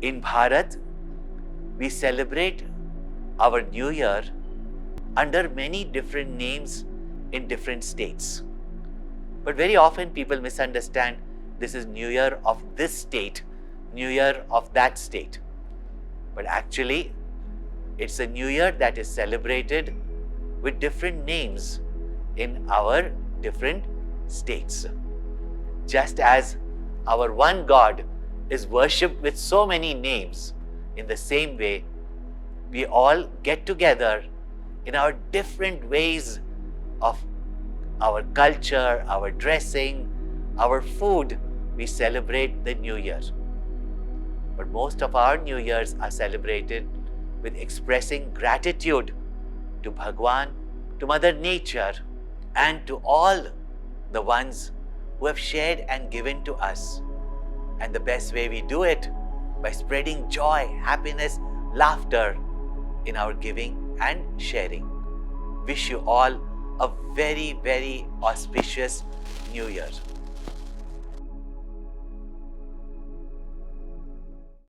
In Bharat, we celebrate our New Year under many different names in different states. But very often people misunderstand this is New Year of this state, New Year of that state. But actually, it's a New Year that is celebrated with different names in our different states. Just as our one God is worshipped with so many names, in the same way, we all get together in our different ways of our culture, our dressing, our food. We celebrate the New Year. But most of our New Years are celebrated with expressing gratitude to Bhagwan, to Mother Nature, and to all the ones who have shared and given to us. And the best way we do it, by spreading joy, happiness, laughter in our giving and sharing. Wish you all a very, very auspicious New Year.